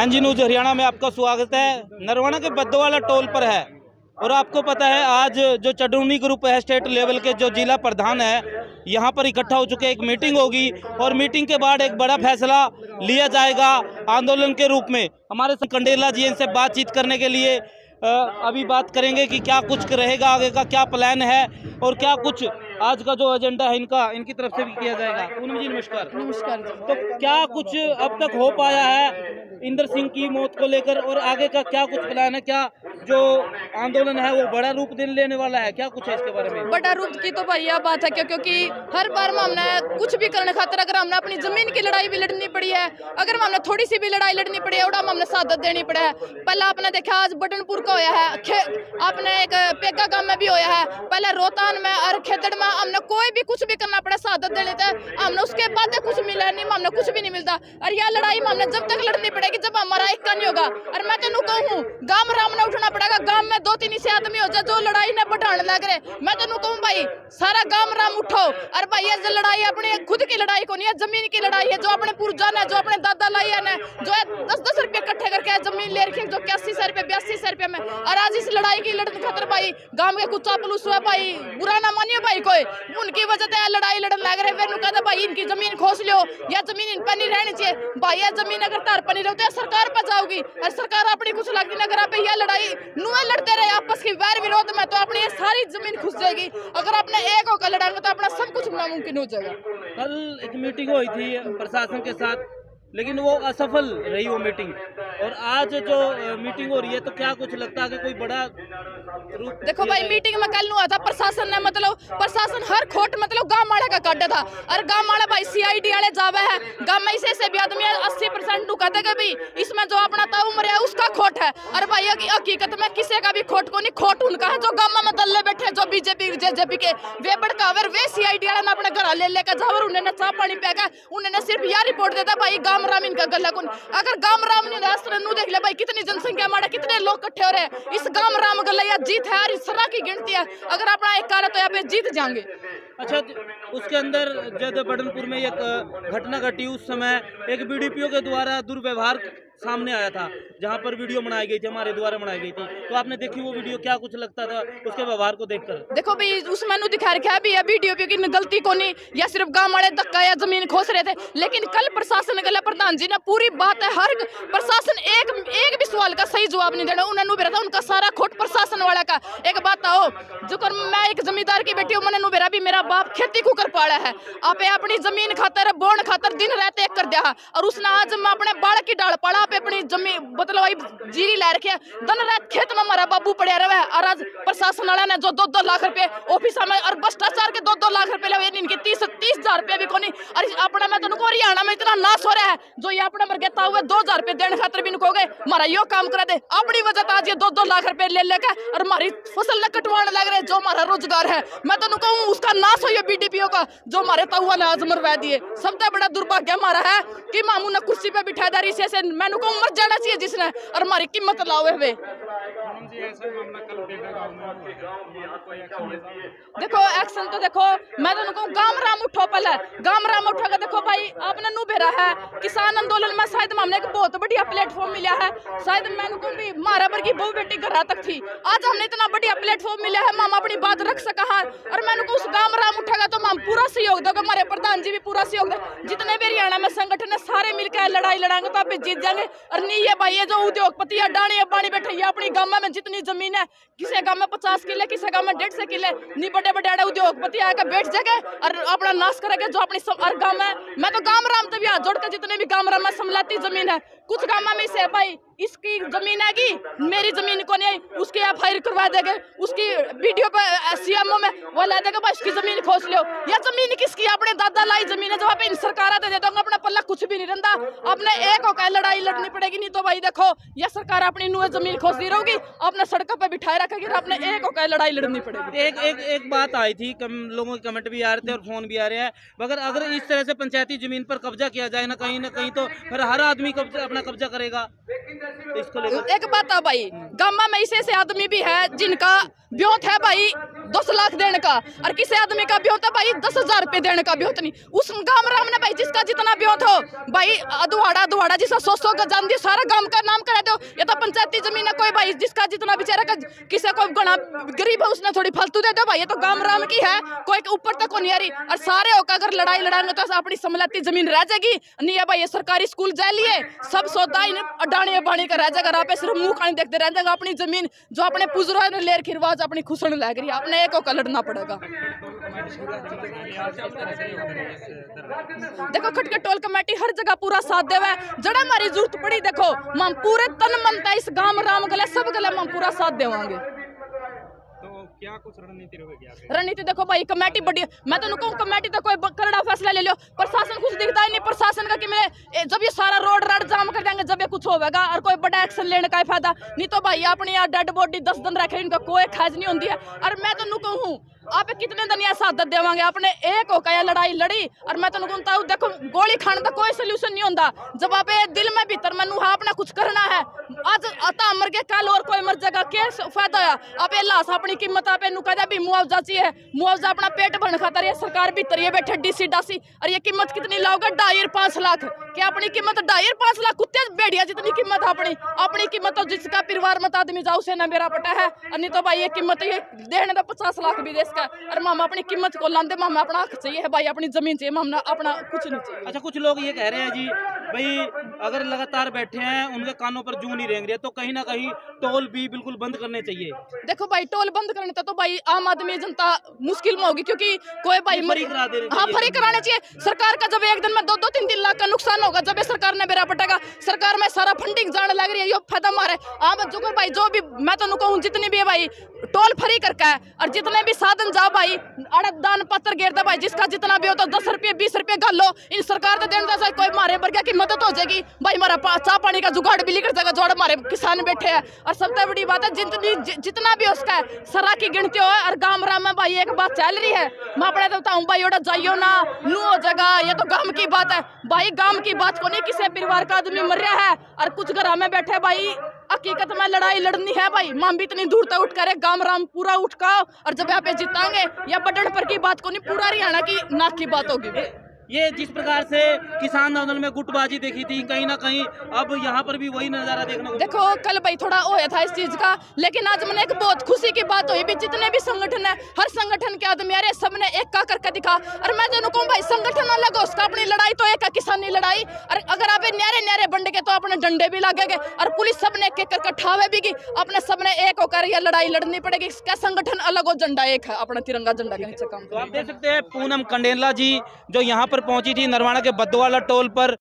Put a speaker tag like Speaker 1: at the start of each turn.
Speaker 1: NG news Haryana में आपका स्वागत है। नरवाना के बद्दोवाला टोल पर है और आपको पता है आज जो चडूनी ग्रुप है स्टेट लेवल के जो जिला प्रधान है यहाँ पर इकट्ठा हो चुके, एक मीटिंग होगी और मीटिंग के बाद एक बड़ा फैसला लिया जाएगा आंदोलन के रूप में। हमारे संग कंडेला जी इनसे बातचीत करने के लिए अभी बात करेंगे कि क्या कुछ रहेगा, आगे का क्या प्लान है और क्या कुछ आज का जो एजेंडा है इनकी तरफ से भी किया जाएगा। पूनम जी नमस्कार।
Speaker 2: नमस्कार जी।
Speaker 1: तो क्या कुछ अब तक हो पाया है इंदर सिंह की मौत को लेकर और आगे का क्या कुछ प्लान है? क्या जो आंदोलन है वो बड़ा रूप लेने वाला है? क्या कुछ है इसके बारे में?
Speaker 2: बड़ा रूप की तो भैया बात है क्योंकि हर बार में हमने कुछ भी करने खातिर अगर हमने अपनी जमीन की लड़ाई भी लड़नी पड़ी है, अगर हमने थोड़ी सी भी लड़ाई लड़नी पड़ी है और हमने शहादत देनी पड़ा है। पहले आपने देखा आज बटनपुर का होया है, आपने एक पेगा गांव में भी होया है, पहले रोहतान में और खेतड़ में हमने कोई भी कुछ भी करना पड़ा शहादत देने थे, हमने उसके बाद कुछ मिला नहीं, हमने कुछ भी नहीं मिलता। और यह लड़ाई में हमने जब तक लड़नी पड़ेगी जब हमारा एक का नहीं होगा। और मैं तेन कहूँ गांव राम ने उठना पड़ेगा, गांव में 2-3 से आदमी हो जाए जो लड़ाई ने बढ़ाने लग रहे। मैं तेन कहूँ भाई सारा गांव राम उठो। और भाई ये लड़ाई अपने खुद की लड़ाई को नहीं है, जमीन की लड़ाई है, जो अपने पुरजान है, जो अपने दादा लाई है, जो 10-10 रुपये इकट्ठे करके जमीन ले रखी है, जो 81 रुपये 82 रुपये में। और आज इस लड़ाई की लड़ने खातर भाई गांव के कुछ पुलिस हुआ भाई, बुरा ना मानियो भाई कोई, उनकी वजह से लड़ाई लड़ने लग रहे। फिर कहते भाई इनकी जमीन खोस लो या जमीन इन पर नहीं रहनी चाहिए। भाई यह जमीन अगर तार पर नहीं रहती सरकार पर जाओगी और सरकार अपनी कुछ लगती नहीं। अगर आप यह लड़ाई नुए लड़ते रहे आपस की वैर विरोध में तो अपनी सारी जमीन खुस जाएगी। अगर आपने एक होकर लड़ाएंगे तो अपना सब कुछ नामुमकिन हो जाएगा।
Speaker 1: कल एक मीटिंग हुई थी प्रशासन के साथ लेकिन वो असफल रही वो मीटिंग, और आज जो मीटिंग हो रही है तो क्या कुछ लगता है कि कोई बड़ा रूप?
Speaker 2: देखो भाई मीटिंग में कल हुआ था, प्रशासन ने प्रशासन हर खोट गांव वाले का काटे था। और गांव वाले भाई सीआईडी वाले जावे है गांव में ऐसे भी आदमी 80% कहते कि भाई इसमें जो अपना ताऊ मरे उसका खोट है। और भाई हकीकत में किसी का भी खोट को नहीं, खोट उनका है जो गांव में दल्ले बैठे जो बीजेपी जेजेपी के वे बड़कावर वे सीआईडी वाले अपने घर ले लेकर जावर उन्होंने चाह पानी पिया, उन्होंने सिर्फ यह रिपोर्ट देता भाई गांव राम इनका गला कौन। अगर गांव राम ने देख ले भाई कितनी जनसंख्या हमारा, कितने लोग इकट्ठे हो रहे हैं, इस गांव राम गला या जीत है इस तरह की गिनती है। अगर अपना एक कार्य तो यहाँ पे जीत जाएंगे।
Speaker 1: अच्छा, उसके अंदर जब बटनपुर में एक घटना घटी उस समय एक बीडीपीओ के द्वारा दुर्व्यवहार सामने आया था, जहां पर वीडियो बनाई गई थी, हमारे द्वारा बनाई गई थी, तो आपने देखी वो वीडियो? क्या कुछ लगता था उसके व्यवहार को देखकर?
Speaker 2: देखो भाई उसमें दिखा रखा है वीडियो की गलती को नहीं, या सिर्फ गांव वाले धक्का या जमीन खोस रहे थे। लेकिन कल प्रशासन गला प्रधान जी ने पूरी बात है, हर प्रशासन एक भी सवाल का सही जवाब नहीं देना, उन्हें बेरा था उनका सारा खोट प्रशासन वाला का। एक बात आओ जो कर मैं एक जमींदार की बेटी हूँ, मैंने बेरा भी मेरा बाप खेती कुकर पाड़ा है, आप अपनी जमीन खातर बोन खातर दिन रात एक कर दिया। और उसने आज मैं अपने बाल की डाल पड़ा अपनी जमीन भाई जीरी ला रखे दिन रात खेत में हमारा बाबू पड़ा रहा है। और आज प्रशासन वाला ने जो 2-2 लाख रुपए ऑफिस में और भ्रष्टाचार के 2-2 लाख रुपए ले इनकी 30,000 रुपए भी कोनी। और अपना मैं तुमको हरियाणा में इतना नाश हो रहा है जो ये अपना मर गया हुआ 2,000 रुपए देने खातर भी इनको गए हमारा यो काम करा दे। अपनी वजह आज ये 2-2 लाख रुपए ले लेकर और हमारी फसल न कटवाने लग रहे जो हमारा रोजगार है। मैं तुम कहूँ उसका नाश हो बीडीपीओ का जो हमारे ताऊआ ने आज मरवा दिए। सबसे बड़ा दुर्भाग्य हमारा है कि मामू ने कुर्सी पे बिठादारी से मैंने को मर जाना चाहिए जिसने और हमारी कीमत लावे हुए। देखो एक्शन तो देखो मैं तो कहूँ गांव राम उठो, पहले गांव राम उठोगा। देखो भाई आपने बेरा है किसान आंदोलन में शायद हमने एक बहुत बढ़िया प्लेटफॉर्म मिला है, शायद मैंने कहूँ भी मारा पर की बहु बेटी घर तक थी, आज हमने इतना बढ़िया प्लेटफॉर्म मिला है मामा अपनी बात रख सका है। और मैंने कहूँ उस गांव राम उठेगा तो हम पूरा सहयोग दोगे, हमारे प्रधान जी भी पूरा सहयोग दे, जितने भी हरियाणा में संगठन है सारे मिलकर लड़ाई लड़ाएंगे तो आप जीत जाएंगे। और नहीं ये भाई ये जो उद्योगपति है डाणी पानी बैठे अपनी गांव में जितनी जमीन है, किसी गांव में 50 किले, किसी गांव में 150 किले, नहीं बड़े बड़े उद्योगपति आकर बैठ जाएंगे और अपना नाश करेंगे जो अपनी हर गांव में। मैं तो गांव राम तभी हाथ जोड़ के जितने भी गांव राम में समलाती जमीन है, कुछ गांव में से भाई इसकी जमीन आएगी मेरी जमीन को नहीं, उसकी एफआईआर करवा देंगे, उसकी वीडियो पे सीएमओ में वो ला देगा भाई इसकी जमीन खोस लो। या जमीन किसकी अपने दादा लाई जमीन है, जब आप इन सरकार दे देते अपना पल्ला कुछ भी नहीं रहता, अपने एक होकर लड़ाई लड़नी पड़ेगी। नहीं तो भाई देखो यह सरकार अपनी नुए जमीन खोसती रहोगी, अपने सड़कों पर बिठाए रखेगी, अपने एक होकर लड़ाई लड़नी पड़ेगी।
Speaker 1: एक बात आई थी, लोगों के कमेंट भी आ रहे थे और फोन भी आ रहे हैं, मगर अगर इस तरह से पंचायती जमीन पर कब्जा किया जाए ना कहीं तो फिर हर आदमी अपना कब्जा करेगा। तो इसको लेकर
Speaker 2: एक बात है भाई गांव में ऐसे आदमी भी है जिनका ब्योत है भाई 10 लाख देने का, और किसी आदमी का ब्योत है भाई 10,000 रुपए देने का ब्योत नहीं। उस गांव राम ने भाई भाई जिसका जितना भी हो तो भाई दुहाड़ा जिसका 100 का जान दिया सारा गांव का नाम करा दो। ये तो पंचायती जमीन है, कोई भाई जिसका जितना बेचारा का किसी को गणा गरीब है उसने थोड़ी फालतू दे दो भाई। ये तो गांव राम की है, कोई ऊपर तक को नहीं आ रही। और सारे होकर अगर लड़ाई लड़ाएंगे तो अपनी समलती जमीन रह जाएगी। नहीं है भाई ये सरकारी स्कूल जा लिए सब सौदा अडाने बाणी का रह जाएगा। आप सिर्फ मुंह खाने देखते रह जाएगा। अपनी जमीन जो अपने पुजरों ने लेर खिरवाज अपनी खुशण लग रही है, अपने एक होकर लड़ना पड़ेगा। देखो खटके टोल कमेटी हर जगह पूरा साथ देवा है। जड़ा हमारी जरूरत पड़ी देखो हम पूरे तन मन तक इस गांव राम गले सब गले हम पूरा साथ देवांगे।
Speaker 3: क्या कुछ रणनीति रहेगी?
Speaker 2: रणनीति देखो भाई कमेटी बड़ी, मैं तो कहूँ कमेटी तो कोई करड़ा फैसला ले लो। प्रशासन कुछ दिखता ही नहीं प्रशासन का कि मैं जब ये सारा रोड राड जाम कर देंगे जब ये कुछ होगा और कोई बड़ा एक्शन लेने का फायदा नहीं। तो भाई अपने यहाँ डेड बॉडी 10 दिन रखे इनका कोई खैज नहीं होती है। और मैं तो कहूँ आप कितने दिन यहाँ साथ देवांगे? आपने एक होकर लड़ाई लड़ी और मैं तो कहता हूँ देखो गोली खाने का कोई सोल्यूशन नहीं होता। जब आप दिल में भीतर में अपना कुछ करना है, आज आता मर गया कल और कोई मर जाएगा, क्या फायदा है? आप लाश अपनी कीमत आप कहते भी मुआवजा चाहिए, मुआवजा अपना पेट भरने खातर ये सरकार भीतर ये बैठे डीसी डासी। और ये कीमत कितनी लाओगे? 2.5 लाख। क्या अपनी कीमत 2.5 लाख? कुत्ते भेड़िया जितनी कीमत अपनी कीमत तो जिसका परिवार मत आदमी जाओ उसे ना मेरा पटा है। और नहीं तो भाई ये कीमत ये देने तो 50 लाख भी देश का। और मामा अपनी कीमत को लांदे मामा अपना हक चाहिए है भाई, अपनी जमीन चाहिए मामा अपना कुछ नहीं चाहिए।
Speaker 1: अच्छा कुछ लोग ये कह रहे हैं जी भाई अगर लगातार बैठे हैं उनके कानों पर जूं नहीं रेंग रही है तो कहीं ना कहीं टोल भी बिल्कुल बंद करने चाहिए।
Speaker 2: देखो भाई टोल बंद करने तो भाई आम आदमी जनता मुश्किल में होगी क्योंकि कोई भाई
Speaker 1: फ्री करा दे
Speaker 2: हाँ फ्री कराने चाहिए। सरकार का जब एक दिन में 2-3 लाख का नुकसान होगा जब ये सरकार ने मेरा पटेगा, सरकार में सारा फंडिंग जाने लग रही है, ये फायदा मारे आम जो भाई जो भी मैं तो कहूँ जितनी भी है भाई टोल फ्री करके है। और जितने भी साधन जाओ भाई दान पत्र गिर दे भाई जिसका जितना भी हो तो 10 रुपये 20 रुपये घाल लो इन सरकार तो देने दे कोई मारे वर्ग की मदद हो जाएगी भाई। हमारा चाह पानी का जुगाड़ भी निकल जाएगा जो हमारे किसान बैठे हैं। और सबसे बड़ी बात है जितना भी उसका है सरा की गिनती हो और गांव राम में भाई एक बात चल रही है मैं अपने तो बताऊँ भाई ओडा जाइयो ना नू हो जाएगा। ये तो गांव की बात है भाई, गांव की बात को नहीं किसी परिवार का आदमी मर रहा है और कुछ घर में बैठे भाई हकीकत में लड़ाई लड़नी है भाई। मां भी इतनी दूर तक उठ कर गांव राम पूरा उठ का और जब यहाँ पे जीतांगे या बटन पर की बात को नहीं पूरा हरियाणा की नाक की बात होगी।
Speaker 1: ये जिस प्रकार से किसान आंदोलन में गुटबाजी देखी थी कहीं ना कहीं अब यहाँ पर भी वही नजारा देखने को
Speaker 2: देखो कल भाई थोड़ा होया था इस चीज का, लेकिन आज मैंने एक बहुत खुशी की बात हुई भी जितने भी संगठन है हर संगठन के आदमी अरे सबने एक का करके दिखा। और मैं तो कहूँ भाई संगठन अलग हो उसका अपनी लड़ाई तो एक है किसानी लड़ाई। और अगर आप न्यारे बंड के तो अपने डंडे भी लगेंगे और पुलिस सबने एक करके ठावे भी की अपने सबने एक होकर यह लड़ाई लड़नी पड़ेगी। इसका संगठन अलग हो झंडा एक है अपना तिरंगा झंडा के नीचे काम।
Speaker 1: तो आप देख सकते हैं पूनम कंडेला जी जो यहाँ पर पहुंची थी नरवाना के बद्दवाला टोल पर।